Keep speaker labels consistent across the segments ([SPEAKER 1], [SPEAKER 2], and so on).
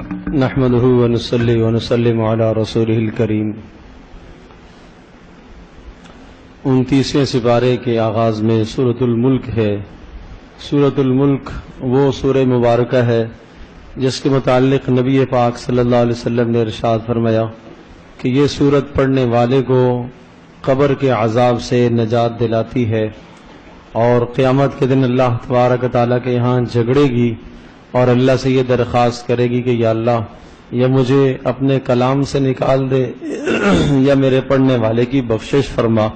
[SPEAKER 1] نحمده ونصلي ونسلم على رسوله الكريم۔ 29ویں سپارے کے آغاز میں سورۃ الملک ہے۔ سورۃ الملک وہ سورہ مبارکہ ہے جس کے متعلق نبی پاک صلی اللہ علیہ وسلم نے ارشاد فرمایا کہ یہ سورت پڑھنے والے کو قبر کے عذاب سے نجات دلاتی ہے، اور قیامت کے دن اللہ تبارک و تعالیٰ کے یہاں جھگڑے گی اور اللہ سے یہ درخواست کرے گی کہ یا اللہ، یا مجھے اپنے کلام سے نکال دے یا میرے پڑھنے والے کی بخشش فرما۔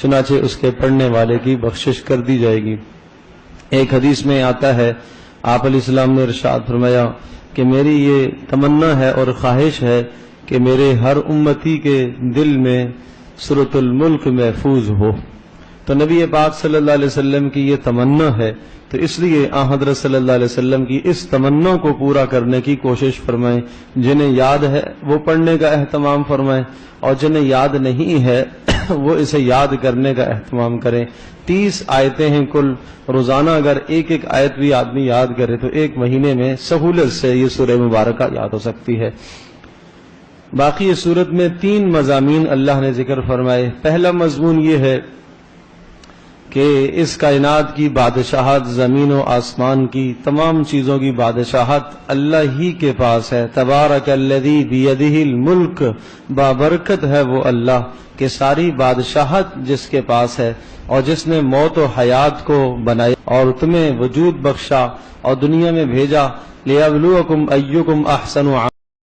[SPEAKER 1] چنانچہ اس کے پڑھنے والے کی بخشش کر دی جائے گی۔ ایک حدیث میں آتا ہے، آپ علیہ السلام نے ارشاد فرمایا کہ میری یہ تمنا ہے اور خواہش ہے کہ میرے ہر امتی کے دل میں سورۃ الملک محفوظ ہو۔ تو نبی پاک صلی اللہ علیہ وسلم کی یہ تمنا ہے، تو اس لیے حضرت صلی اللہ علیہ وسلم کی اس تمنا کو پورا کرنے کی کوشش فرمائیں۔ جنہیں یاد ہے وہ پڑھنے کا اہتمام فرمائیں، اور جنہیں یاد نہیں ہے وہ اسے یاد کرنے کا اہتمام کریں۔ 30 آیتیں ہیں کل، روزانہ اگر ایک ایک آیت بھی آدمی یاد کرے تو ایک مہینے میں سہولت سے یہ سورہ مبارکہ یاد ہو سکتی ہے۔ باقی اس سورت میں 3 مضامین اللہ نے ذکر فرمائے۔ پہلا مضمون یہ ہے کہ اس کائنات کی بادشاہت، زمین و آسمان کی تمام چیزوں کی بادشاہت اللہ ہی کے پاس ہے۔ تبارک الذی بیدہ الملک، بابرکت ہے وہ اللہ کہ ساری بادشاہت جس کے پاس ہے، اور جس نے موت و حیات کو بنایا اور تمہیں وجود بخشا اور دنیا میں بھیجا، لیبلوکم ایکم احسن عملا،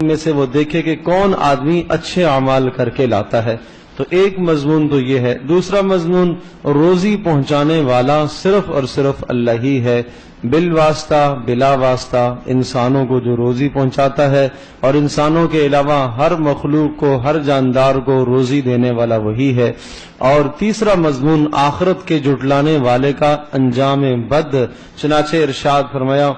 [SPEAKER 1] میں سے وہ دیکھے کہ کون آدمی اچھے اعمال کر کے لاتا ہے۔ تو ایک مضمون تو یہ ہے۔ دوسرا مضمون، روزی پہنچانے والا صرف اور صرف اللہ ہی ہے، بالواسطہ بلا واسطہ انسانوں کو جو روزی پہنچاتا ہے، اور انسانوں کے علاوہ ہر مخلوق کو، ہر جاندار کو روزی دینے والا وہی ہے۔ اور تیسرا مضمون، آخرت کے جھٹلانے والے کا انجام بد۔ چنانچہ ارشاد فرمایا،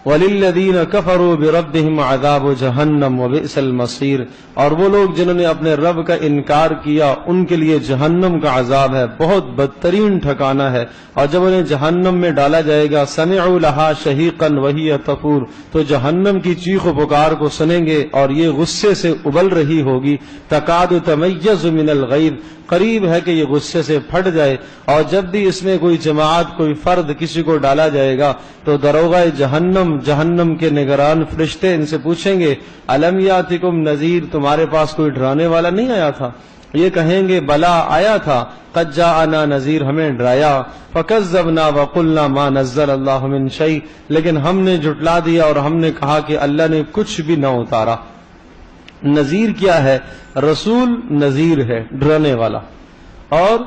[SPEAKER 1] وَلِلَّذِينَ كَفَرُوا بِرَبِّهِمْ عَذَابُ جَهَنَّمَ وَبِئْسَ الْمَصِيرُ، اور وہ لوگ جنہوں نے اپنے رب کا انکار کیا ان کے لیے جہنم کا عذاب ہے، بہت بدترین ٹھکانہ ہے۔ اور جب انہیں جہنم میں ڈالا جائے گا، سَمِعُوا لَهَا شَهِيقًا وَهِيَ تَفُورُ، تو جہنم کی چیخ و پکار کو سنیں گے اور یہ غصے سے ابل رہی ہوگی۔ تَكَادُ تَمَيَّزُ مِنَ الْغَيْظِ، قریب ہے کہ یہ غصے سے پھٹ جائے۔ اور جب بھی اس میں کوئی جماعت، کوئی فرد کسی کو ڈالا جائے گا تو داروغہ جہنم کے نگران فرشتے ان سے پوچھیں گے، الم یاتکم نذیر، تمہارے پاس کوئی ڈرانے والا نہیں آیا تھا؟ یہ کہیں گے بلا آیا تھا، قد جاءنا نذیر، ہمیں ڈرایا، فکذبنا وقلنا ما نزل اللہ من شیء، لیکن ہم نے جھٹلا دیا اور ہم نے کہا کہ اللہ نے کچھ بھی نہ اتارا۔ نذیر کیا ہے؟ رسول نذیر ہے، ڈرانے والا۔ اور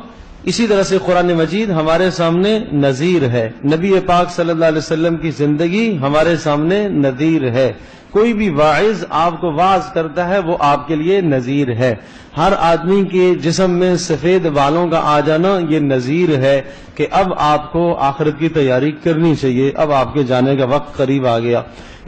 [SPEAKER 1] اسی طرح سے قرآن مجید ہمارے سامنے نذیر ہے، نبی پاک صلی اللہ علیہ وسلم کی زندگی ہمارے سامنے نذیر ہے۔ کوئی بھی واعظ آپ کو واعظ کرتا ہے وہ آپ کے لیے نذیر ہے۔ ہر آدمی کے جسم میں سفید بالوں کا آ جانا یہ نذیر ہے کہ اب آپ کو آخرت کی تیاری کرنی چاہیے، اب آپ کے جانے کا وقت قریب آ گیا۔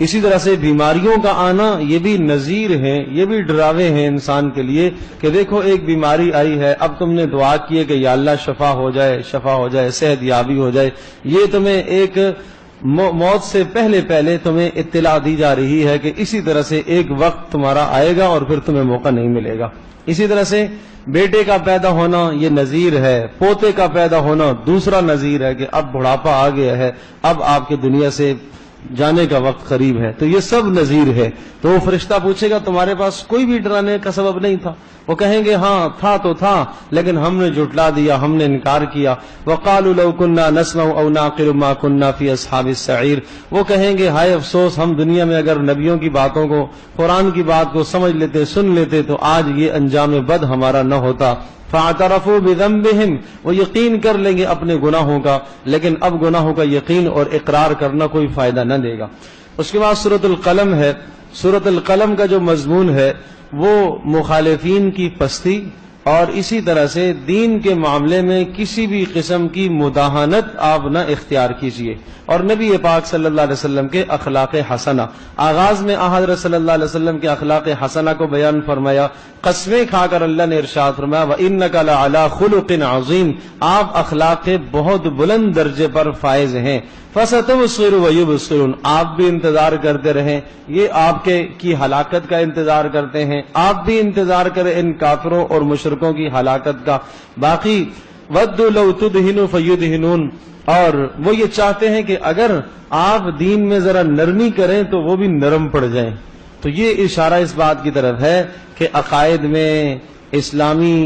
[SPEAKER 1] اسی طرح سے بیماریوں کا آنا یہ بھی نذیر ہیں، یہ بھی ڈراوے ہیں انسان کے لیے کہ دیکھو ایک بیماری آئی ہے، اب تم نے دعا کی ہے کہ یا اللہ شفا ہو جائے، شفا ہو جائے، صحت یابی ہو جائے۔ یہ تمہیں ایک موت سے پہلے تمہیں اطلاع دی جا رہی ہے کہ اسی طرح سے ایک وقت تمہارا آئے گا اور پھر تمہیں موقع نہیں ملے گا۔ اسی طرح سے بیٹے کا پیدا ہونا یہ نذیر ہے، پوتے کا پیدا ہونا دوسرا نذیر ہے کہ اب بڑھاپا آ گیا ہے، اب آپ کی دنیا سے جانے کا وقت قریب ہے۔ تو یہ سب نذیر ہے۔ تو وہ فرشتہ پوچھے گا تمہارے پاس کوئی بھی ڈرانے کا سبب نہیں تھا؟ وہ کہیں گے ہاں تھا تو تھا، لیکن ہم نے جھٹلا دیا، ہم نے انکار کیا۔ وقالوا لو كنا نسمع او نعقل ما كنا في اصحاب السعير، وہ کہیں گے ہائے افسوس، ہم دنیا میں اگر نبیوں کی باتوں کو، قرآن کی بات کو سمجھ لیتے، سن لیتے تو آج یہ انجام بد ہمارا نہ ہوتا۔ فاعترفوا بذنبهم، وہ یقین کر لیں گے اپنے گناہوں کا، لیکن اب گناہوں کا یقین اور اقرار کرنا کوئی فائدہ نہ دے گا۔ اس کے بعد سورۃ القلم ہے۔ سورۃ القلم کا جو مضمون ہے وہ مخالفین کی پستی اور اسی طرح سے دین کے معاملے میں کسی بھی قسم کی مداہنت آپ نہ اختیار کیجیے. اور نبی پاک صلی اللہ علیہ وسلم کے اخلاق حسنہ، آغاز میں حضرت صلی اللہ علیہ وسلم کے اخلاق حسنہ کو بیان فرمایا. قسمیں کھا کر اللہ نے ارشاد فرمایا وَإِنَّكَ لَعَلَىٰ خُلُقٍ عَظِيمٍ، آپ اخلاق بہت بلند درجے پر فائز ہیں. فَسَتُبْصِرُ وَيُبْصِرُونَ، آپ بھی انتظار کرتے رہیں، یہ آپ کی ہلاکت کا انتظار کرتے ہیں، آپ بھی انتظار کریں ان کافروں اور مشرکوں کی ہلاکت کا. باقی وَدُّوا لَوْ تُدْهِنُوا فَيُدْهِنُونَ، اور وہ یہ چاہتے ہیں کہ اگر آپ دین میں ذرا نرمی کریں تو وہ بھی نرم پڑ جائیں. تو یہ اشارہ اس بات کی طرف ہے کہ عقائد میں، اسلامی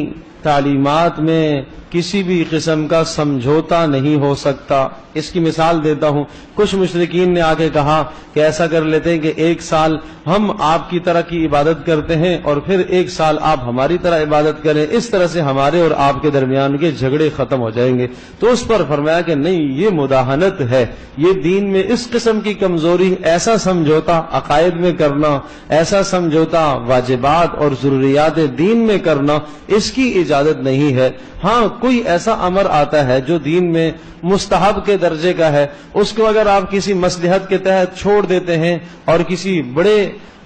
[SPEAKER 1] تعلیمات میں کسی بھی قسم کا سمجھوتا نہیں ہو سکتا. اس کی مثال دیتا ہوں. کچھ مشرکین نے آ کے کہا کہ ایسا کر لیتے ہیں کہ ایک سال ہم آپ کی طرح کی عبادت کرتے ہیں اور پھر ایک سال آپ ہماری طرح عبادت کریں، اس طرح سے ہمارے اور آپ کے درمیان کے جھگڑے ختم ہو جائیں گے. تو اس پر فرمایا کہ نہیں، یہ مداہنت ہے، یہ دین میں اس قسم کی کمزوری، ایسا سمجھوتا عقائد میں کرنا، ایسا سمجھوتا واجبات اور ضروریات دین میں کرنا، اس کی اجازت نہیں ہے. ہاں کوئی ایسا امر آتا ہے جو دین میں مستحب کے درجے کا ہے، اس کو اگر آپ کسی مصلحت کے تحت چھوڑ دیتے ہیں اور کسی بڑے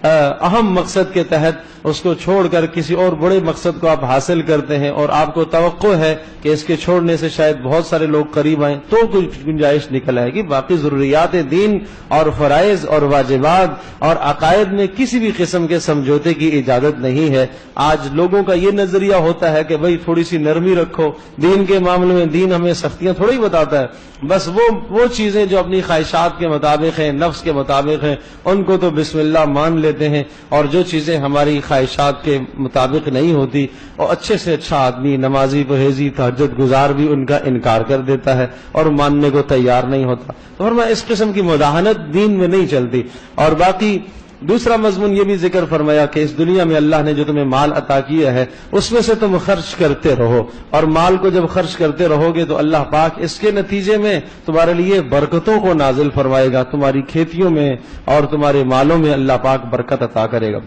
[SPEAKER 1] اہم مقصد کے تحت اس کو چھوڑ کر کسی اور بڑے مقصد کو آپ حاصل کرتے ہیں اور آپ کو توقع ہے کہ اس کے چھوڑنے سے شاید بہت سارے لوگ قریب آئیں، تو کچھ گنجائش نکل آئے گی. باقی ضروریات دین اور فرائض اور واجبات اور عقائد میں کسی بھی قسم کے سمجھوتے کی اجازت نہیں ہے. آج لوگوں کا یہ نظریہ ہوتا ہے کہ بھئی تھوڑی سی نرمی رکھو دین کے معاملے میں، دین ہمیں سختیاں تھوڑی بتاتا ہے. بس وہ چیزیں جو اپنی خواہشات کے مطابق ہیں، نفس کے مطابق ہیں، ان کو تو بسم اللہ مان لیتے ہیں، اور جو چیزیں ہماری خواہشات کے مطابق نہیں ہوتی، اور اچھے سے اچھا آدمی، نمازی، پرہیزی، تہجد گزار بھی ان کا انکار کر دیتا ہے اور ماننے کو تیار نہیں ہوتا. تو فرمایا اس قسم کی مداہنت دین میں نہیں چلتی. اور باقی دوسرا مضمون یہ بھی ذکر فرمایا کہ اس دنیا میں اللہ نے جو تمہیں مال عطا کیا ہے اس میں سے تم خرچ کرتے رہو، اور مال کو جب خرچ کرتے رہو گے تو اللہ پاک اس کے نتیجے میں تمہارے لیے برکتوں کو نازل فرمائے گا، تمہاری کھیتیوں میں اور تمہارے مالوں میں اللہ پاک برکت عطا کرے گا.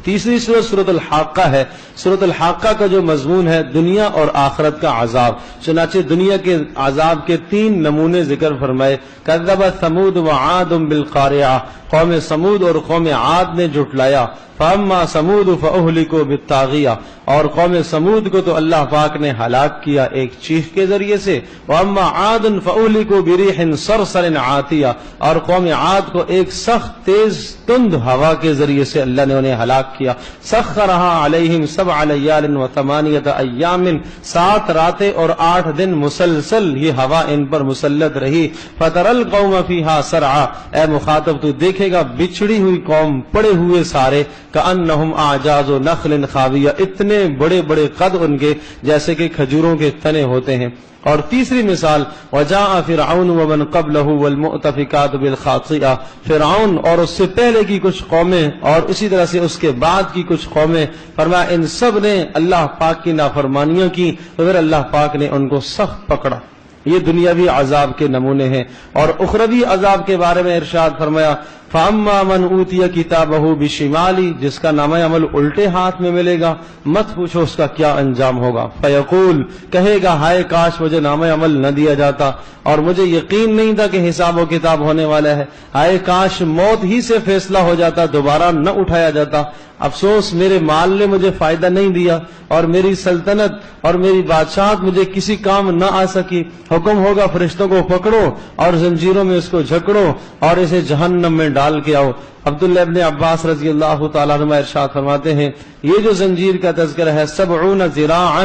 [SPEAKER 1] تیسری سورت سورۃ الحاقہ ہے. سورۃ الحاقہ کا جو مضمون ہے دنیا اور آخرت کا عذاب. چنانچہ دنیا کے عذاب کے 3 نمونے ذکر فرمائے. کذبت ثمود وعاد بالقارعہ، قوم سمود اور قوم عاد نے جھٹلایا. فاما سمود فاہلکوا بالطاغیہ، اور قوم سمود کو تو اللہ پاک نے ہلاک کیا ایک چیخ کے ذریعے سے. واما عاد فاہلکوا بریح صرصر عاتیہ، اور قوم عاد کو ایک سخت تیز تند ہوا کے ذریعے سے اللہ نے انہیں ہلاک کیا. سخرها علیہم 7 لیال و8 ایام، 7 راتیں اور 8 دن مسلسل یہ ہوا ان پر مسلط رہی. فتر القوم فیہا سرعا، اے مخاطب تو دیکھے گا بچھڑی ہوئی قوم، پڑے ہوئے سارے، کأنہم اعجاز نخل خاویہ، اتنے بڑے بڑے قد ان کے جیسے کہ کھجوروں کے تنے ہوتے ہیں. اور تیسری مثال وجاء فرعون ومن قبلہ والمؤتفکات بالخاطئہ، فرعون اور اس سے پہلے کی کچھ قومیں اور اسی طرح سے اس کے بعد کی کچھ قومیں، فرمایا ان سب نے اللہ پاک کی نافرمانیاں کی تو پھر اللہ پاک نے ان کو سخت پکڑا. یہ دنیاوی عذاب کے نمونے ہیں. اور اخروی عذاب کے بارے میں ارشاد فرمایا فَأَمَّا مَنْ أُوتِيَ كِتَابَهُ بِشِمَالِ، جس کا نامہ عمل الٹے ہاتھ میں ملے گا، مت پوچھو اس کا کیا انجام ہوگا. فَيَقُول، کہے گا ہائے کاش مجھے نامہ عمل نہ دیا جاتا اور مجھے یقین نہیں تھا کہ حساب و کتاب ہونے والا ہے. ہائے کاش موت ہی سے فیصلہ ہو جاتا، دوبارہ نہ اٹھایا جاتا. افسوس میرے مال نے مجھے فائدہ نہیں دیا اور میری سلطنت اور میری بادشاہت مجھے کسی کام نہ آ سکی. حکم ہوگا فرشتوں کو پکڑو اور زنجیروں میں اس کو جھکڑو اور اسے جہنم میں ڈال کے آؤ. عبداللہ ابن عباس رضی اللہ تعالیٰ عنہ ارشاد فرماتے ہیں یہ جو زنجیر کا تذکرہ ہے 70 ذراعا،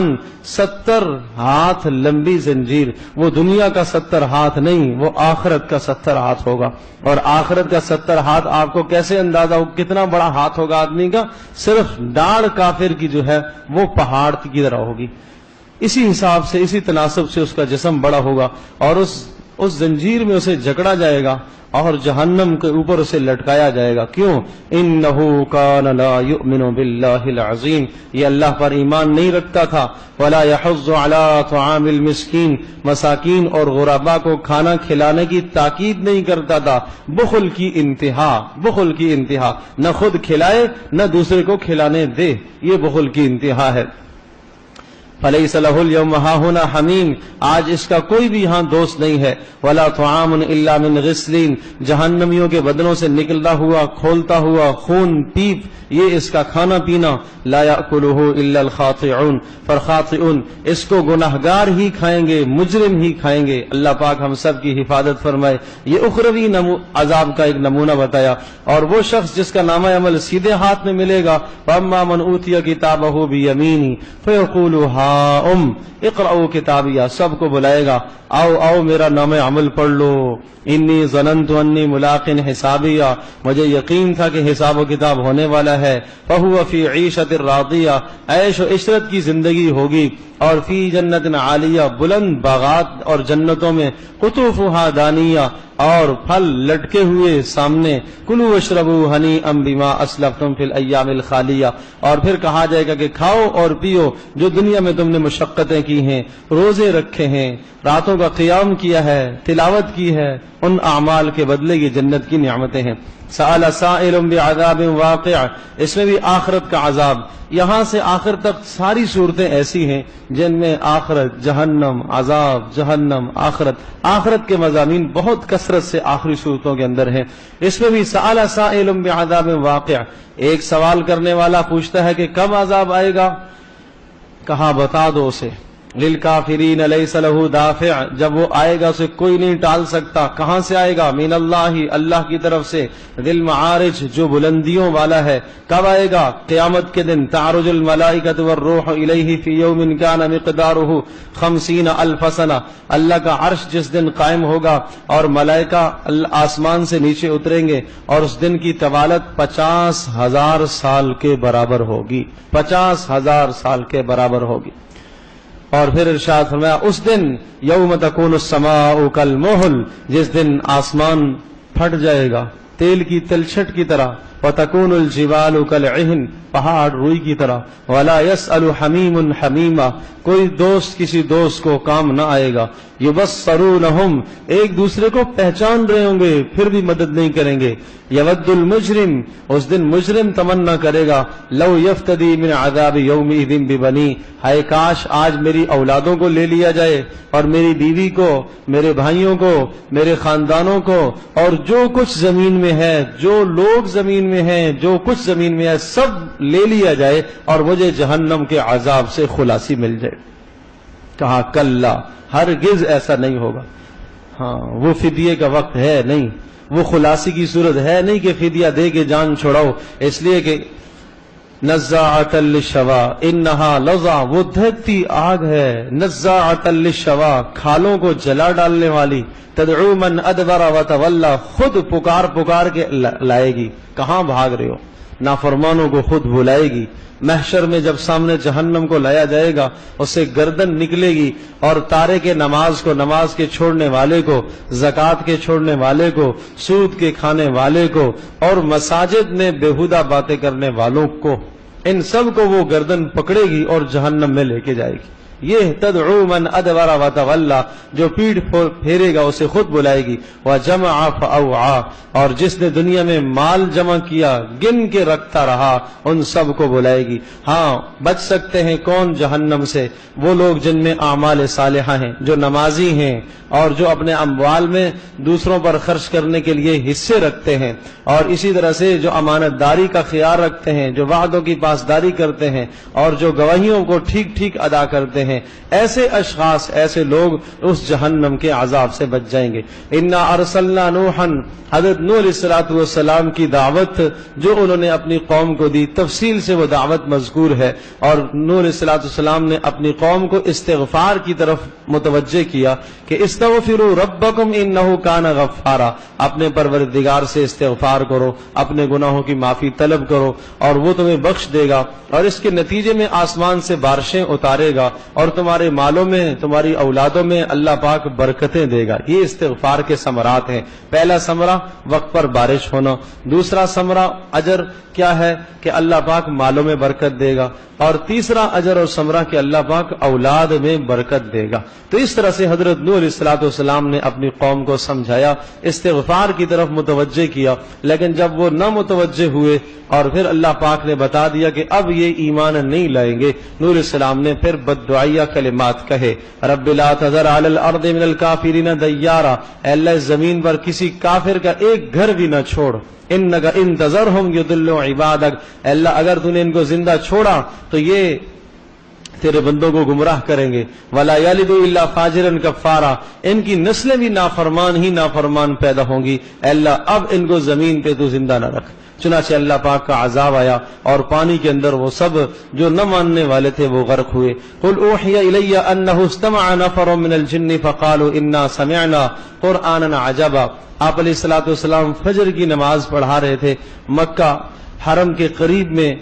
[SPEAKER 1] 70 ہاتھ لمبی زنجیر، وہ دنیا کا 70 ہاتھ نہیں، وہ آخرت کا 70 ہاتھ ہوگا. اور آخرت کا 70 ہاتھ آپ کو کیسے اندازہ ہو کتنا بڑا ہاتھ ہوگا آدمی کا؟ صرف ڈاڑھ کافر کی جو ہے وہ پہاڑ کی طرح ہوگی. اسی حساب سے، اسی تناسب سے اس کا جسم بڑا ہوگا اور اس زنجیر میں اسے جکڑا جائے گا اور جہنم کے اوپر اسے لٹکایا جائے گا. کیوں؟ انہو کان لا یؤمن باللہ العظیم، یہ اللہ پر ایمان نہیں رکھتا تھا. ولا یحض علی طعام المسکین، مساکین اور غرباء کو کھانا کھلانے کی تاکید نہیں کرتا تھا. بخل کی انتہا، بخل کی انتہا، نہ خود کھلائے نہ دوسرے کو کھلانے دے، یہ بخل کی انتہا ہے. فلیس لہ الیوم ہاہنا حمیم، آج اس کا کوئی بھی یہاں دوست نہیں ہے، ولا طعام الا من غسلین، جہنمیوں کے بدنوں سے نکلتا ہوا کھولتا ہوا خون پیپ یہ اس کا کھانا پینا، لا یاکلہ الا الخاطئون، فالخاطئون اس کو گناہگار ہی کھائیں گے، مجرم ہی کھائیں گے۔ اللہ پاک ہم سب کی حفاظت فرمائے۔ یہ اخروی عذاب کا ایک نمونہ بتایا، اور وہ شخص جس کا نامہ عمل سیدھے ہاتھ میں ملے گا، فاما من اوتی کتابہ بیمینہ فیقول ہاؤم اقرؤوا کتابیہ، سب کو بلائے گا آؤ آؤ میرا نام عمل پڑھ لو، انی ظننت انی ملاق حسابیہ، مجھے یقین تھا کہ حساب و کتاب ہونے والا ہے، فہو فی عیشۃ راضیہ، عیش و عشرت کی زندگی ہوگی، اور فی جنت عالیہ، بلند باغات اور جنتوں میں، قطوفها دانیہ، اور پھل لٹکے ہوئے سامنے، کلوا واشربوا ہنیئا بما اسلفتم فی الایام الخالیہ، اور پھر کہا جائے گا کہ کھاؤ اور پیو جو دنیا میں تم نے مشقتیں کی ہیں، روزے رکھے ہیں، راتوں کا قیام کیا ہے، تلاوت کی ہے، ان اعمال کے بدلے یہ جنت کی نعمتیں ہیں۔ سأل سائل بعذاب واقع، اس میں بھی آخرت کا عذاب، یہاں سے آخر تک ساری صورتیں ایسی ہیں جن میں آخرت، جہنم، عذاب، جہنم، آخرت کے مضامین بہت کثرت سے آخری صورتوں کے اندر ہیں۔ اس میں بھی سأل سائل بعذاب واقع، ایک سوال کرنے والا پوچھتا ہے کہ کب عذاب آئے گا، کہا بتا دو اسے، للکافرین لیس لہ دافع، جب وہ آئے گا اسے کوئی نہیں ٹال سکتا، کہاں سے آئے گا، من اللہ، اللہ کی طرف سے، ذی المعارج، جو بلندیوں والا ہے، کب آئے گا، قیامت کے دن، تعرج الملائکۃ والروح الیہ فی یوم کان مقدارہ 50,000 سنہ، اللہ کا عرش جس دن قائم ہوگا اور ملائکہ آسمان سے نیچے اتریں گے، اور اس دن کی طوالت 50,000 سال کے برابر ہوگی، 50,000 سال کے برابر ہوگی۔ اور پھر ارشاد فرمایا اس دن، یوم تکون السماء کالمہل، جس دن آسمان پھٹ جائے گا تیل کی تلچھٹ کی طرح، وتکون الجبال کالعہن، پہاڑ روئی کی طرح، ولا یسأل حمیم حمیما، کوئی دوست کسی دوست کو کام نہ آئے گا، یبصرونہم، ایک دوسرے کو پہچان رہے ہوں گے پھر بھی مدد نہیں کریں گے، یود المجرم، اس دن مجرم تمنا کرے گا، لو یفتدی من عذاب یومئذ ببنی، ہائے کاش آج میری اولادوں کو لے لیا جائے، اور میری بیوی کو، میرے بھائیوں کو، میرے خاندانوں کو، اور جو کچھ زمین میں ہے، جو لوگ زمین میں ہیں، جو کچھ زمین میں ہے، سب لے لیا جائے اور مجھے جہنم کے عذاب سے خلاصی مل جائے۔ کہا کلا، ہرگز ایسا نہیں ہوگا، ہاں وہ فدیے کا وقت ہے نہیں، وہ خلاصی کی صورت ہے نہیں کہ فدیہ دے کے جان چھڑاؤ، اس لیے کہ نزاعۃ للشوا انہا لظا، وہ دھکتی آگ ہے، نزاعۃ للشوا، کھالوں کو جلا ڈالنے والی، تدعو من ادبر وتولی، خود پکار پکار کے لائے گی، کہاں بھاگ رہے ہو، نافرمانوں کو خود بلائے گی۔ محشر میں جب سامنے جہنم کو لایا جائے گا، اس سے گردن نکلے گی، اور تارے کے نماز کو، نماز کے چھوڑنے والے کو، زکوٰۃ کے چھوڑنے والے کو، سود کے کھانے والے کو، اور مساجد میں بیہودہ باتیں کرنے والوں کو، ان سب کو وہ گردن پکڑے گی اور جہنم میں لے کے جائے گی۔ یہ تدعو من ادبر وتولی، جو پیٹھ پھیرے گا اسے خود بلائے گی، وجمع فاوعى، اور جس نے دنیا میں مال جمع کیا گن کے رکھتا رہا ان سب کو بلائے گی۔ ہاں بچ سکتے ہیں کون جہنم سے؟ وہ لوگ جن میں اعمال صالحہ ہیں، جو نمازی ہیں، اور جو اپنے اموال میں دوسروں پر خرچ کرنے کے لیے حصے رکھتے ہیں، اور اسی طرح سے جو امانت داری کا خیال رکھتے ہیں، جو وعدوں کی پاسداری کرتے ہیں، اور جو گواہیوں کو ٹھیک ٹھیک ادا کرتے ہیں، ایسے اشخاص، ایسے لوگ اس جہنم کے عذاب سے بچ جائیں گے۔ انا ارسلنا نوحا، حضرت نوح علیہ الصلوۃ والسلام کی دعوت جو انہوں نے اپنی قوم کو دی، تفصیل سے وہ دعوت مذکور ہے، اور نوح علیہ الصلوۃ والسلام نے اپنی قوم کو استغفار کی طرف متوجہ کیا کہ استغفروا ربکم انہ کان غفارا، اپنے پروردگار سے استغفار کرو، اپنے گناہوں کی معافی طلب کرو، اور وہ تمہیں بخش دے گا، اور اس کے نتیجے میں آسمان سے بارشیں اتارے گا، اور تمہارے مالوں میں، تمہاری اولادوں میں اللہ پاک برکتیں دے گا۔ یہ استغفار کے ثمرات ہیں۔ پہلا ثمرہ وقت پر بارش ہونا، دوسرا ثمرہ اجر کیا ہے کہ اللہ پاک مالوں میں برکت دے گا، اور تیسرا اجر اور ثمرہ کہ اللہ پاک اولاد میں برکت دے گا۔ تو اس طرح سے حضرت نوح علیہ الصلوۃ والسلام نے اپنی قوم کو سمجھایا، استغفار کی طرف متوجہ کیا، لیکن جب وہ نہ متوجہ ہوئے اور پھر اللہ پاک نے بتا دیا کہ اب یہ ایمان نہیں لائیں گے، نوح علیہ السلام نے پھر بددعائی دعائیہ کلمات کہے، رب لا تذر علی الارض من الکافرین دیارا، اے اللہ اس زمین پر کسی کافر کا ایک گھر بھی نہ چھوڑ، انک ان تذرہم یضلوا عبادک، اے اللہ اگر تو نے ان کو زندہ چھوڑا تو یہ تیرے بندوں کو گمراہ کریں گے، ولا یلد الا فاجرا کفارا، ان کی نسلیں بھی نافرمان ہی نافرمان پیدا ہوں گی، اے اللہ اب ان کو زمین پہ تو زندہ نہ رکھ۔ چنانچہ اللہ پاک کا عذاب آیا اور پانی کے اندر وہ سب جو نہ ماننے والے تھے وہ غرق ہوئے۔ قل اوحی الی انہ استمع نفر من الجن فقالوا انا سمعنا قرآنا عجبا، آپ علیہ الصلوۃ والسلام فجر کی نماز پڑھا رہے تھے، مکہ حرم کے قریب میں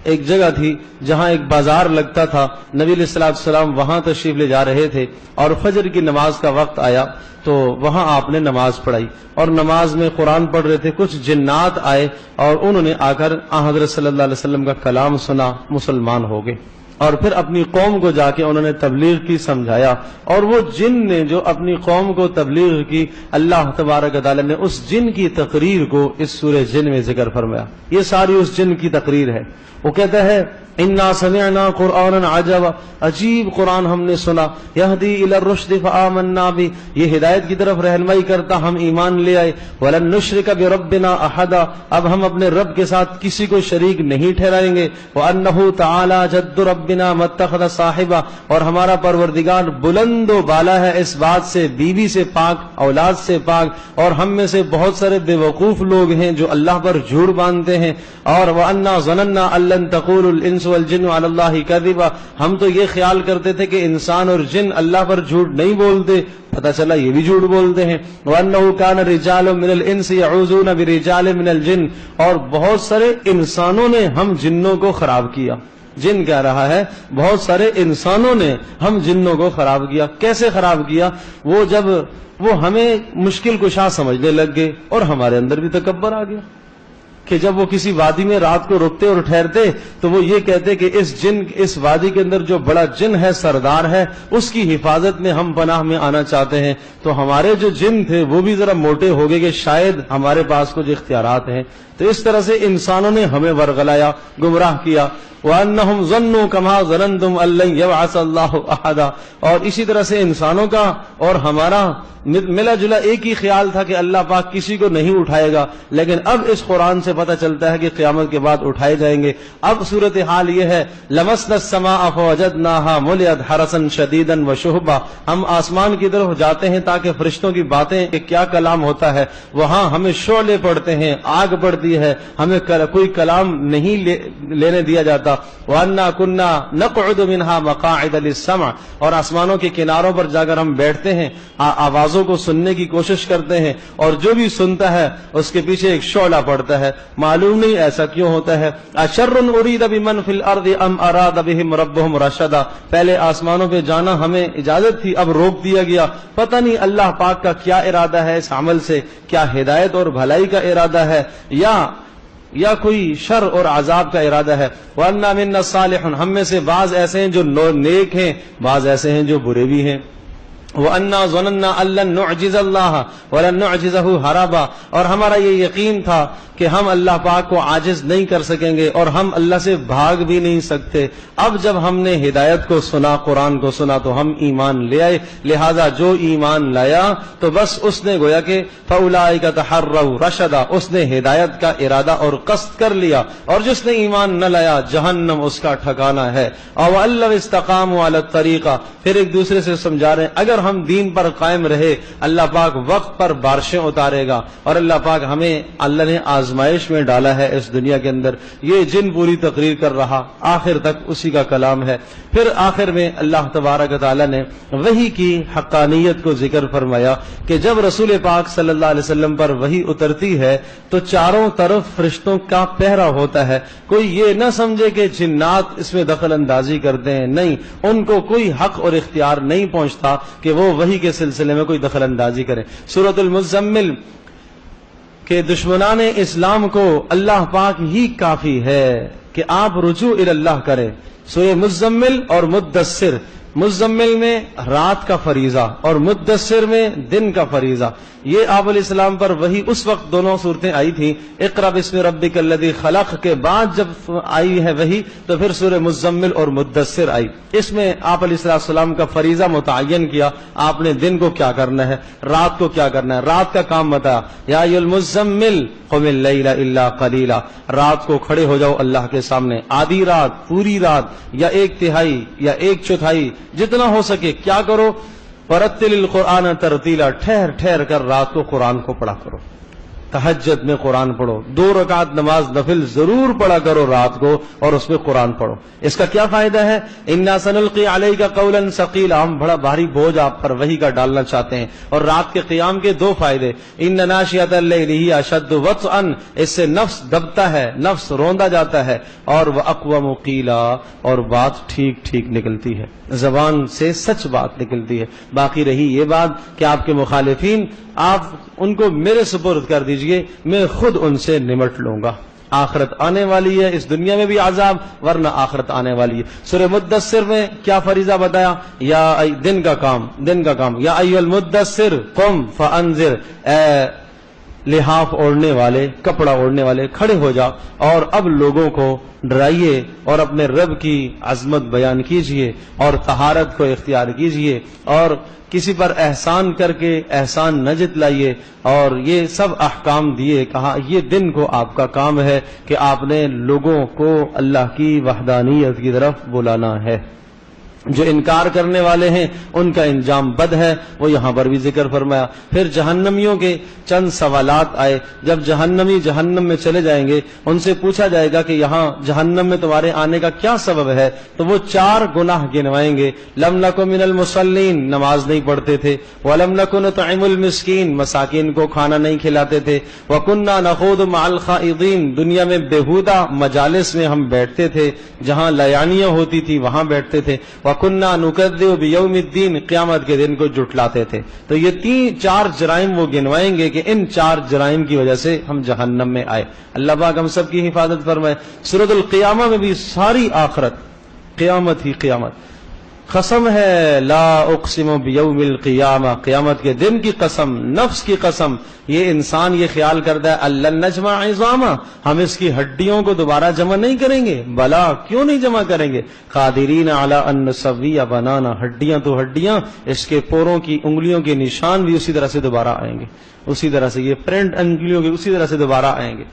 [SPEAKER 1] ایک جگہ تھی جہاں ایک بازار لگتا تھا، نبی علیہ الصلوۃ والسلام وہاں تشریف لے جا رہے تھے اور فجر کی نماز کا وقت آیا تو وہاں آپ نے نماز پڑھائی اور نماز میں قرآن پڑھ رہے تھے، کچھ جنات آئے اور انہوں نے آ کر حضرت صلی اللہ علیہ وسلم کا کلام سنا، مسلمان ہو گئے اور پھر اپنی قوم کو جا کے انہوں نے تبلیغ کی، سمجھایا، اور وہ جن نے جو اپنی قوم کو تبلیغ کی، اللہ تبارک و تعالی نے اس جن کی تقریر کو اس سورہ جن میں ذکر فرمایا۔ یہ ساری اس جن کی تقریر ہے۔ وہ کہتا ہے انا سمعنا قرآنا عجبا، عجیب قرآن ہم نے سنا، یہدی الی الرشد فآمنا بہ، یہ ہدایت کی طرف رہنمائی کرتا، ہم ایمان لے آئے، ولن نشرک بربنا احدا، اب ہم اپنے رب کے ساتھ کسی کو شریک نہیں ٹھہرائیں گے، وانہ تعالی جد ربنا ما اتخذ صاحبا، اور ہمارا پروردگار بلند و بالا ہے اس بات سے، بیوی سے پاک، اولاد سے پاک، اور ہم میں سے بہت سارے بے وقوف لوگ ہیں جو اللہ پر جھوٹ باندھتے ہیں، اور وانا ظننا ان لن تقول الانس والجن علی اللہ کذبا، ہم تو یہ خیال کرتے تھے کہ انسان اور جن اللہ پر جھوٹ نہیں بولتے، پتہ چلا یہ بھی جھوٹ بولتے ہیں۔ وَأَنَّهُ كَانَ رِجَالٌ مِّنَ الْإِنسِ يَعُوذُونَ بِرِجَالٍ مِّنَ الْجِنِّ، اور بہت سارے انسانوں نے ہم جنوں کو خراب کیا۔ جن کہہ رہا ہے بہت سارے انسانوں نے ہم جنوں کو خراب کیا۔ کیسے خراب کیا؟ وہ جب وہ ہمیں مشکل کشا سمجھنے لگ گئے اور ہمارے اندر بھی تکبر آ گیا کہ جب وہ کسی وادی میں رات کو رکتے اور ٹھہرتے تو وہ یہ کہتے کہ اس وادی کے اندر جو بڑا جن ہے، سردار ہے، اس کی حفاظت میں ہم پناہ میں آنا چاہتے ہیں۔ تو ہمارے جو جن تھے وہ بھی ذرا موٹے ہو گئے کہ شاید ہمارے پاس کچھ اختیارات ہیں، تو اس طرح سے انسانوں نے ہمیں ورغلایا، گمراہ کیا۔ وَأَنَّهُمْ ظَنُّوا كَمَا ظَنَنْتُمْ أَن لَّن يَبْعَثَ اللَّهُ أَحَدًا، اور اسی طرح سے انسانوں کا اور ہمارا ملا جلا ایک ہی خیال تھا کہ اللہ پاک کسی کو نہیں اٹھائے گا، لیکن اب اس قرآن سے پتہ چلتا ہے کہ قیامت کے بعد اٹھائے جائیں گے۔ اب صورتحال یہ ہے لَمَسْنَا السَّمَاءَ فَوَجَدْنَاهَا مُلِئَتْ حَرَسًا شَدِيدًا وَشُهُبًا، ہم آسمان کی طرف جاتے ہیں تاکہ فرشتوں کی باتیں کہ کیا کلام ہوتا ہے، وہاں ہمیں شعلے پڑتے ہیں، آگ پڑتی ہے، ہمیں کوئی کلام نہیں لینے دیا جاتا۔ وَأَنَّا كُنَّا نَقْعُدُ مِنْهَا مَقَاعِدَ لِلسَّمْعِ، اور آسمانوں کے کناروں پر جا کر ہم بیٹھتے ہیں، آوازوں کو سننے کی کوشش کرتے ہیں، اور جو بھی سنتا ہے اس کے پیچھے ایک شعلہ پڑتا ہے۔ معلوم نہیں ایسا کیوں ہوتا ہے۔ أَشَرٌّ أُرِيدَ بِمَنْ فِي الْأَرْضِ أَمْ أَرَادَ بِهِمْ رَبُّهُمْ رَشَدًا، پہلے آسمانوں پہ جانا ہمیں اجازت تھی، اب روک دیا گیا، پتہ نہیں اللہ پاک کا کیا ارادہ ہے اس عمل سے، کیا ہدایت اور بھلائی کا ارادہ ہے یا کوئی شر اور عذاب کا ارادہ ہے۔ وَأَنَّا مِنَّا الصَّالِحُونَ، ہم میں سے بعض ایسے ہیں جو نیک ہیں، بعض ایسے ہیں جو برے بھی ہیں۔ وَأَنَّا ظَنَنَّا أَن لَّن نُعْجِزَ اللَّهَ وَلَن نُعْجِزَهُ هَرَبًا، اور ہمارا یہ یقین تھا کہ ہم اللہ پاک کو عاجز نہیں کر سکیں گے اور ہم اللہ سے بھاگ بھی نہیں سکتے۔ اب جب ہم نے ہدایت کو سنا، قرآن کو سنا، تو ہم ایمان لے آئے، لہذا جو ایمان لایا تو بس اس نے گویا کہ فَأُولَٰئِكَ تَحَرَّوْا رَشَدًا، اس نے ہدایت کا ارادہ اور قصد کر لیا، اور جس نے ایمان نہ لایا جہنم اس کا ٹھکانہ ہے۔ اور وَأَن لَّوْ اسْتَقَامُوا عَلَى الطَّرِيقَةِ، پھر ایک دوسرے سے سمجھا رہے ہیں اگر ہم دین پر قائم رہے اللہ پاک وقت پر بارشیں اتارے گا، اور اللہ پاک ہمیں اللہ نے آزمائش میں ڈالا ہے اس دنیا کے اندر۔ یہ جن پوری تقریر کر رہا، آخر تک اسی کا کلام ہے۔ پھر آخر میں اللہ تبارک و تعالی نے وحی کی حقانیت کو ذکر فرمایا کہ جب رسول پاک صلی اللہ علیہ وسلم پر وحی اترتی ہے تو چاروں طرف فرشتوں کا پہرا ہوتا ہے۔ کوئی یہ نہ سمجھے کہ جنات اس میں دخل اندازی کرتے ہیں، نہیں، ان کو کوئی حق اور اختیار نہیں پہنچتا کہ وہ وحی کے سلسلے میں کوئی دخل اندازی کریں۔ سورۃ المزمل کہ دشمنان اسلام کو اللہ پاک ہی کافی ہے کہ آپ رجوع الی اللہ کریں۔ سورہ مزمل اور مدثر، مزمل میں رات کا فریضہ اور مدثر میں دن کا فریضہ. یہ آپ علیہ السلام پر وہی اس وقت دونوں صورتیں آئی تھیں. اقرا بسم ربک الذی خلق کے بعد جب آئی ہے وہی تو پھر سورہ مزمل اور مدثر آئی. اس میں آپ علیہ السلام کا فریضہ متعین کیا. آپ نے دن کو کیا کرنا ہے, رات کو کیا کرنا ہے. رات کا کام بتایا, یا ایھا المزمل قم اللیل الا قلیلا, رات کو کھڑے ہو جاؤ اللہ کے سامنے, آدھی رات, پوری رات, یا ایک تہائی یا ایک چوتھائی, جتنا ہو سکے کیا کرو. ورتل القرآن ترتیلا, ٹھہر ٹھہر کر رات کو قرآن کو پڑھا کرو. تہجد میں قرآن پڑھو, 2 رکعت نماز نفل ضرور پڑھا کرو رات کو, اور اس میں قرآن پڑھو. اس کا کیا فائدہ ہے؟ انا سنلقی علیک قولا ثقیلا, ہم بڑا بھاری بوجھ آپ پر وحی کا ڈالنا چاہتے ہیں. اور رات کے قیام کے 2 فائدے, ان ناشئۃ اللیل ہی اشد وطئا, اس سے نفس دبتا ہے, نفس روندا جاتا ہے, اور واقوم قیلا, اور بات ٹھیک ٹھیک نکلتی ہے, زبان سے سچ بات نکلتی ہے. باقی رہی یہ بات کہ آپ کے مخالفین, آپ ان کو میرے سپرد کر دیجئے, میں خود ان سے نمٹ لوں گا. آخرت آنے والی ہے, اس دنیا میں بھی عذاب, ورنہ آخرت آنے والی ہے. سورہ مدثر میں کیا فریضہ بتایا؟ دن کا کام, یا ایھا المدثر قم فانذر, اے لحاف اوڑھنے والے, کپڑا اوڑھنے والے, کھڑے ہو جا اور اب لوگوں کو ڈرائیے اور اپنے رب کی عظمت بیان کیجئے اور طہارت کو اختیار کیجئے, اور کسی پر احسان کر کے احسان نہ جتلائیے. اور یہ سب احکام دیے. کہا یہ دن کو آپ کا کام ہے کہ آپ نے لوگوں کو اللہ کی وحدانیت کی طرف بلانا ہے. جو انکار کرنے والے ہیں ان کا انجام بد ہے, وہ یہاں پر بھی ذکر فرمایا. پھر جہنمیوں کے چند سوالات آئے. جب جہنمی جہنم میں چلے جائیں گے, ان سے پوچھا جائے گا کہ یہاں جہنم میں تمہارے آنے کا کیا سبب ہے, تو وہ 4 گناہ گنوائیں گے. لم نک من المصلین, نماز نہیں پڑھتے تھے. ولم نک نطعم المسکین, مساکین کو کھانا نہیں کھلاتے تھے. وکنا نخوض مع الخائضین, دنیا میں بیہودہ مجالس میں ہم بیٹھتے تھے, جہاں لیانیاں ہوتی تھی وہاں بیٹھتے تھے. وَكُنَّا نُكَذِّبُ بِيَوْمِ الدِّينِ, قیامت کے دن کو جھٹلاتے تھے. تو یہ 4 جرائم وہ گنوائیں گے کہ ان 4 جرائم کی وجہ سے ہم جہنم میں آئے. اللہ پاک ہم سب کی حفاظت فرمائے. سورۃ القیامہ میں بھی ساری آخرت, قیامت ہی قیامت. قسم ہے لا اقسم بیوم القیامہ, قیامت کے دن کی قسم, نفس کی قسم. یہ انسان یہ خیال کرتا ہے الن نجمع عظاما, ہم اس کی ہڈیوں کو دوبارہ جمع نہیں کریں گے. بلا, کیوں نہیں جمع کریں گے. قادرین علی ان نسوی بنانا, ہڈیاں تو ہڈیاں, اس کے پوروں کی انگلیوں کے نشان بھی اسی طرح سے دوبارہ آئیں گے, اسی طرح سے یہ پرنٹ انگلیوں کے اسی طرح سے دوبارہ آئیں گے.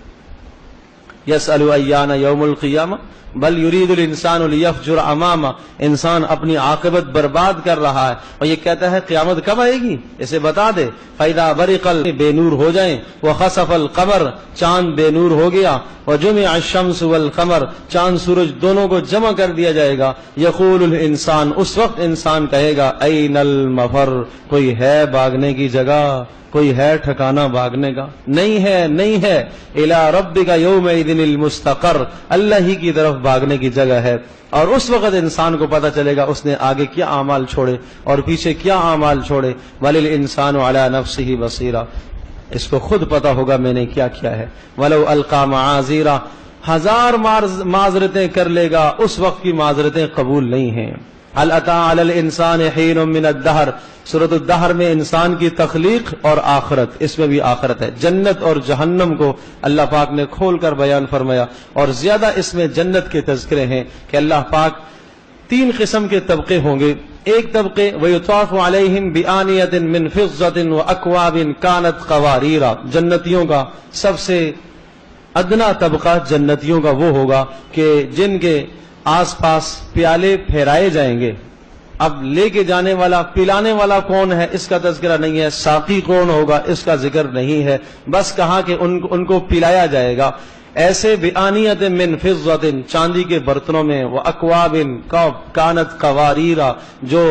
[SPEAKER 1] یسأل ایان یوم القیامہ بل یرید الانسان لیفجر امامہ, انسان اپنی عاقبت برباد کر رہا ہے اور یہ کہتا ہے قیامت کب آئے گی, اسے بتا دے. فاذا برق بے نور ہو جائیں, وخسف القمر, چاند بے نور ہو گیا, وجمع الشمس والقمر, چاند سورج دونوں کو جمع کر دیا جائے گا. یقول الانسان, اس وقت انسان کہے گا این المفر, کوئی ہے بھاگنے کی جگہ, کوئی ہے ٹھکانہ بھاگنے کا؟ نہیں ہے, نہیں ہے. الی ربک یومئذ المستقر, اللہ ہی کی طرف بھاگنے کی جگہ ہے. اور اس وقت انسان کو پتہ چلے گا اس نے آگے کیا اعمال چھوڑے اور پیچھے کیا اعمال چھوڑے. وللانسان علی نفسہ بصیرہ, اس کو خود پتہ ہوگا میں نے کیا کیا ہے. ولو القی معاذیرا, 1000 معذرتیں کر لے گا, اس وقت کی معذرتیں قبول نہیں ہیں. هل اتى على الانسان حين من الدهر, سورۃ الدہر میں انسان کی تخلیق اور آخرت, اس میں بھی آخرت ہے. جنت اور جہنم کو اللہ پاک نے کھول کر بیان فرمایا, اور زیادہ اس میں جنت کے تذکرے ہیں کہ اللہ پاک 3 قسم کے طبقے ہوں گے. ایک طبقے وَيُطَافُ عَلَيْهِمْ بِآنِيَةٍ مِّن فِضَّةٍ وَأَكْوَابٍ كَانَتْ قَوَارِيرَ, جنتیوں کا سب سے ادنا طبقہ جنتیوں کا وہ ہوگا کہ جن کے آس پاس پیالے پھیرائے جائیں گے. اب لے کے جانے والا, پلانے والا کون ہے اس کا تذکرہ نہیں ہے, ساقی کون ہوگا اس کا ذکر نہیں ہے, بس کہا کہ ان کو پلایا جائے گا. ایسے بآنیت من فضۃ, چاندی کے برتنوں میں, واکواب کانت قواریرا, جو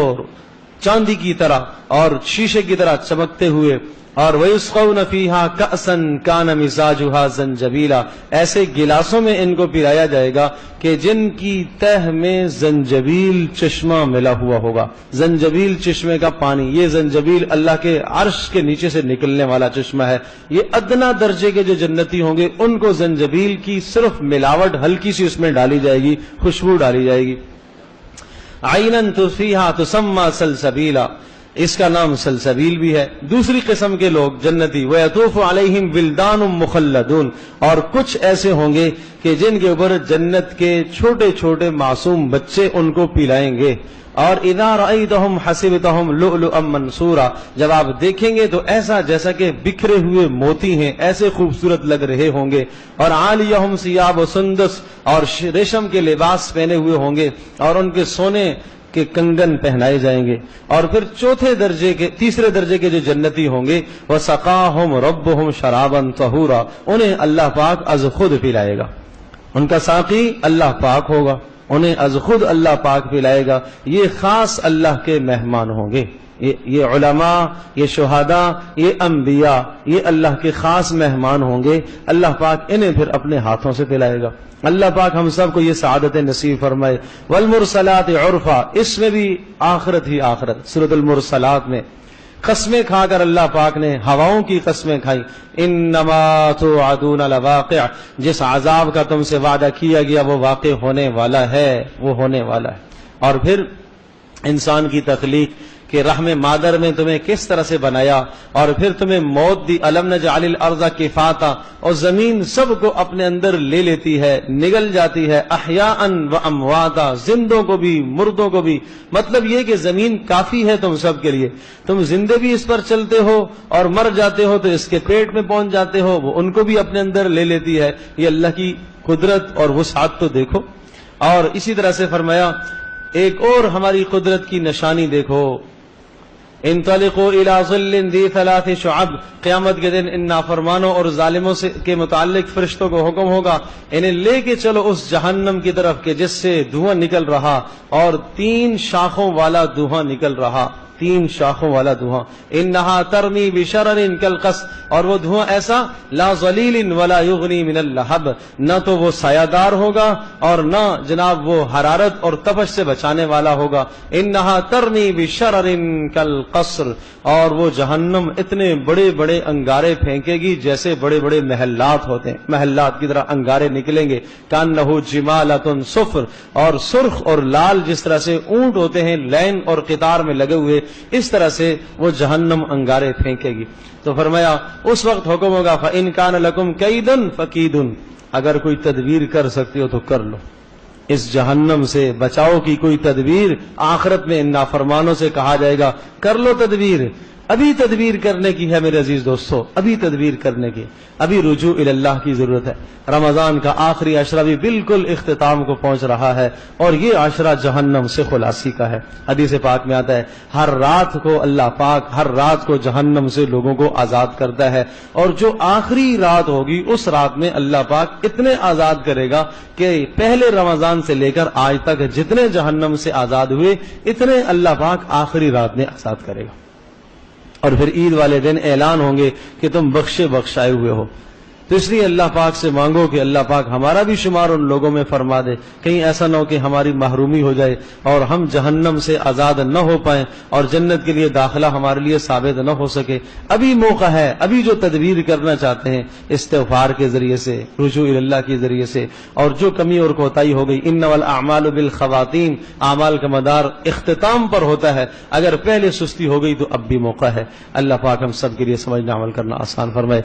[SPEAKER 1] چاندی کی طرح اور شیشے کی طرح چمکتے ہوئے. اور وَيُسْقَوْنَ فِيهَا كَأْسًا كَانَ مِزَاجُهَا زَنْجَبِيلًا, ایسے گلاسوں میں ان کو پلایا جائے گا کہ جن کی تہ میں زنجبیل چشمہ ملا ہوا ہوگا. زنجبیل چشمے کا پانی, یہ زنجبیل اللہ کے عرش کے نیچے سے نکلنے والا چشمہ ہے. یہ ادنا درجے کے جو جنتی ہوں گے ان کو زنجبیل کی صرف ملاوٹ ہلکی سی اس میں ڈالی جائے گی, خوشبو ڈالی جائے گی. عینن فیہا تسمی سلسبیلا، اس کا نام سلسبیل بھی ہے۔ دوسری قسم کے لوگ جنتی، وَيَطُوفُ عَلَيْهِمْ وِلْدَانٌ مُخَلَّدُونَ، اور کچھ ایسے ہوں گے کہ جن کے اوپر جنت کے چھوٹے چھوٹے معصوم بچے ان کو پلائیں گے۔ اور اذا رأیتہم حسبتہم لؤلؤا منثورا، جب آپ دیکھیں گے تو ایسا جیسا کہ بکھرے ہوئے موتی ہیں، ایسے خوبصورت لگ رہے ہوں گے۔ اور عالیہم ثیاب سندس، اور ریشم کے لباس پہنے ہوئے ہوں گے، اور ان کے سونے کے کنگن پہنائے جائیں گے۔ اور پھر تیسرے درجے کے جو جنتی ہوں گے، وَسَقَاهُمْ رَبُّهُمْ شَرَابًا طَهُورًا، انہیں اللہ پاک از خود پلائے گا، ان کا ساقی اللہ پاک ہوگا، انہیں از خود اللہ پاک پلائے گا۔ یہ خاص اللہ کے مہمان ہوں گے، یہ علماء، یہ شہداء، یہ انبیاء، یہ اللہ کے خاص مہمان ہوں گے۔ اللہ پاک انہیں پھر اپنے ہاتھوں سے پلائے گا۔ اللہ پاک ہم سب کو یہ سعادت نصیب فرمائے۔ والمرسلات عرفا، اس میں بھی آخرت ہی آخرت، سورۃ المرسلات میں قسمیں کھا کر اللہ پاک نے ہواؤں کی قسمیں کھائی۔ انما توعدون لواقع، جس عذاب کا تم سے وعدہ کیا گیا وہ واقع ہونے والا ہے، وہ ہونے والا ہے۔ اور پھر انسان کی تخلیق کہ رحم مادر میں تمہیں کس طرح سے بنایا، اور پھر تمہیں موت دی، الم نجعل الارض کفاتا، اور زمین سب کو اپنے اندر لے لیتی ہے، نگل جاتی ہے، احیاء و امواتا، زندوں کو بھی مردوں کو بھی۔ مطلب یہ کہ زمین کافی ہے تم سب کے لیے، تم زندے بھی اس پر چلتے ہو اور مر جاتے ہو تو اس کے پیٹ میں پہنچ جاتے ہو، وہ ان کو بھی اپنے اندر لے لیتی ہے۔ یہ اللہ کی قدرت اور وسعت تو دیکھو۔ اور اسی طرح سے فرمایا ایک اور ہماری قدرت کی نشانی دیکھو، انطلقوا الى ظل ذی ثلاث شعب، قیامت کے دن ان نافرمانوں اور ظالموں کے متعلق فرشتوں کو حکم ہوگا انہیں لے کے چلو اس جہنم کی طرف کہ جس سے دھواں نکل رہا، اور 3 شاخوں والا دھواں نکل رہا، 3 شاخوں والا دھواں۔ انہا ترمی بشرر کالقصر، اور وہ دھواں ایسا لا ظلیل ولا یغنی من اللہب، نہ تو وہ سایہ دار ہوگا اور نہ جناب وہ حرارت اور تپش سے بچانے والا ہوگا۔ انہا ترمی بشرر کالقصر، اور وہ جہنم اتنے بڑے بڑے انگارے پھینکے گی جیسے بڑے بڑے محلات ہوتے ہیں، محلات کی طرح انگارے نکلیں گے۔ کانہ جمالۃ صفر، اور سرخ اور لال جس طرح سے اونٹ ہوتے ہیں لین اور قطار میں لگے ہوئے، اس طرح سے وہ جہنم انگارے پھینکے گی۔ تو فرمایا اس وقت حکم ہوگا فَإِن كَانَ لَكُمْ كَيْدٌ فَكِيدٌ، اگر کوئی تدبیر کر سکتے ہو تو کر لو، اس جہنم سے بچاؤ کی کوئی تدبیر۔ آخرت میں ان نافرمانوں سے کہا جائے گا کر لو تدبیر، ابھی تدبیر کرنے کی ہے میرے عزیز دوستو، ابھی تدبیر کرنے کی، ابھی رجوع الی اللہ کی ضرورت ہے۔ رمضان کا آخری عشرہ بھی بالکل اختتام کو پہنچ رہا ہے، اور یہ عشرہ جہنم سے خلاصی کا ہے۔ حدیث پاک میں آتا ہے ہر رات کو اللہ پاک ہر رات کو جہنم سے لوگوں کو آزاد کرتا ہے، اور جو آخری رات ہوگی اس رات میں اللہ پاک اتنے آزاد کرے گا کہ پہلے رمضان سے لے کر آج تک جتنے جہنم سے آزاد ہوئے اتنے اللہ پاک آخری رات میں آزاد کرے گا۔ اور پھر عید والے دن اعلان ہوں گے کہ تم بخشائے ہوئے ہو۔ تو اس لیے اللہ پاک سے مانگو کہ اللہ پاک ہمارا بھی شمار ان لوگوں میں فرما دے، کہیں ایسا نہ ہو کہ ہماری محرومی ہو جائے اور ہم جہنم سے آزاد نہ ہو پائیں اور جنت کے لیے داخلہ ہمارے لیے ثابت نہ ہو سکے۔ ابھی موقع ہے، ابھی جو تدبیر کرنا چاہتے ہیں استغفار کے ذریعے سے، رجوع الی اللہ کے ذریعے سے، اور جو کمی اور کوتاہی ہو گئی، انما الاعمال بالخواتیم، اعمال کا مدار اختتام پر ہوتا ہے، اگر پہلے سستی ہو گئی تو اب بھی موقع ہے۔ اللہ پاک ہم سب کے لیے سمجھنا عمل کرنا آسان فرمائے۔